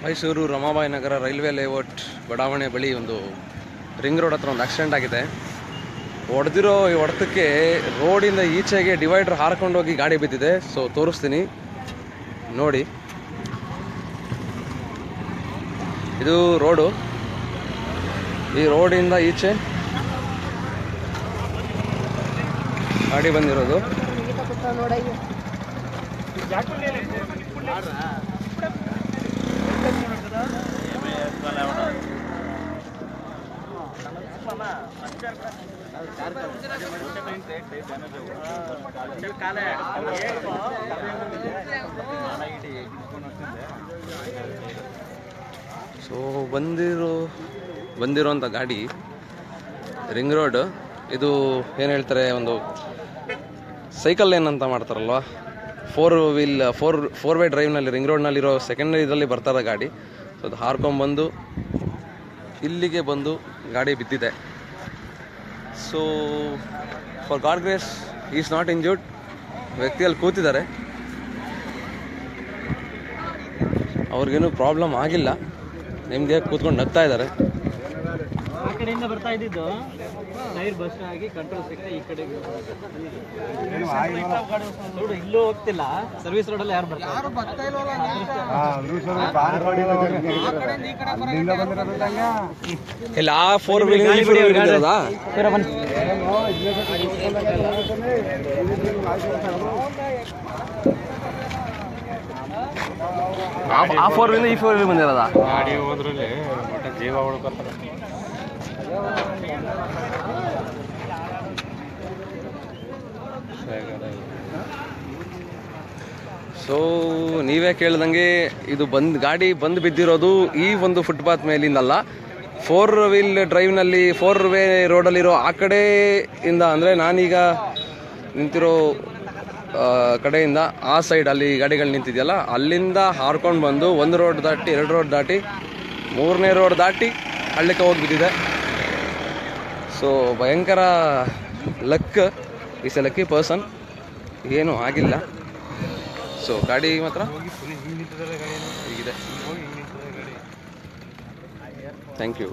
ಮೈಸೂರು ರಮಾಬಾಯಿ ನಗರ railway layout ಬಡಾವಣೆ ಬಳಿ ಒಂದು ರಿಂಗ್ ರೋಡ್ ಹತ್ರ ಒಂದು ಆಕ್ಸಿಡೆಂಟ್ ಆಗಿದೆ. ಹೊಡೆದಿರೋ ಈ ಹೊಡೆತಕ್ಕೆ ರೋಡಿಂದ ಈಚೆಗೆ ಡಿವೈಡರ್ ಹಾರ್ಕೊಂಡೋಗಿ ಗಾಡಿ ಬಿದ್ದಿದೆ. ಸೊ ತೋರಿಸ್ತೀನಿ ನೋಡಿ. ಇದು ರೋಡು, ಈ ರೋಡಿಂದ ಈಚೆ ಗಾಡಿ ಬಂದಿರೋದು. ಸೊ ಬಂದಿರೋಂಥ ಗಾಡಿ ರಿಂಗ್ ರೋಡ್. ಇದು ಏನು ಹೇಳ್ತಾರೆ, ಒಂದು ಸೈಕಲ್ ಲೇನ್ ಅಂತ ಮಾಡ್ತಾರಲ್ವ, ಫೋರ್ ವೇ ಡ್ರೈವ್ನಲ್ಲಿ ರಿಂಗ್ ರೋಡ್ನಲ್ಲಿರೋ ಸೆಕೆಂಡ್ ಇದರಲ್ಲಿ ಬರ್ತಾರ ಗಾಡಿ. ಸೊ ಅದು ಹಾರ್ಕೊಂಬಂದು ಇಲ್ಲಿಗೆ ಬಂದು ಗಾಡಿ ಬಿದ್ದಿದೆ. So for god grace is not injured. ವ್ಯಕ್ತಿಯಲ್ಲಿ ಕೂತಿದ್ದಾರೆ, ಅವ್ರಿಗೇನು ಪ್ರಾಬ್ಲಮ್ ಆಗಿಲ್ಲ. ನಿಮಗೆ ಕೂತ್ಕೊಂಡು ನಗ್ತಾ ಇದ್ದಾರೆ. ಆ ಕಡೆಯಿಂದ ಬರ್ತಾ ಇದ್ದಿದ್ದು ಟೈರ್ ಬಸ್ ಆಗಿ ಕಂಟ್ರೋಲ್ ಸಿಕ್ಕ ಈ ಕಡೆಗೆ ನೋಡು, ಇಲ್ಲೂ ಹೋಗ್ತಿಲ್ಲ. ಸರ್ವಿಸ್ ರೋಡಲ್ಲಿ ಯಾರು ಬರ್ತಾರೆ? ಇಲ್ಲ, ಆ ಫೋರ್ ವೀಲ್ ಆ ಫೋರ್ ವೀಲ್ ಈ ಫೋರ್ ವೀಲ್ ಬಂದಿರೋದ ಗಾಡಿ ಹೋದ್ರಲ್ಲಿ ಜೀವ ಉಳ್ಕೊತಾರೆ. ಸೊ ನೀವೇ ಕೇಳ್ದಂಗೆ ಇದು ಗಾಡಿ ಬಂದು ಬಿದ್ದಿರೋದು ಈ ಒಂದು ಫುಟ್ಪಾತ್ ಮೇಲಿಂದಲ್ಲ, ಫೋರ್ ವೀಲ್ ಡ್ರೈವ್ನಲ್ಲಿ ಫೋರ್ ವೇ ರೋಡಲ್ಲಿರೋ ಆ ಕಡೆಯಿಂದ, ಅಂದರೆ ನಾನೀಗ ನಿಂತಿರೋ ಕಡೆಯಿಂದ ಆ ಸೈಡ್ ಅಲ್ಲಿ ಗಾಡಿಗಳು ನಿಂತಿದೆಯಲ್ಲ, ಅಲ್ಲಿಂದ ಹಾರ್ಕೊಂಡು ಬಂದು ಒಂದು ರೋಡ್ ದಾಟಿ, 2 ರೋಡ್ ದಾಟಿ, 3ನೇ ರೋಡ್ ದಾಟಿ ಹಳ್ಳಕ್ಕೆ ಹೋಗಿ ಬಿದ್ದಿದೆ. ಸೊ ಭಯಂಕರ luck, is a lucky person, ಏನೂ ಆಗಿಲ್ಲ. ಸೊ ಗಾಡಿ ಮಾತ್ರ ಹೀಗಿದೆ. Thank you.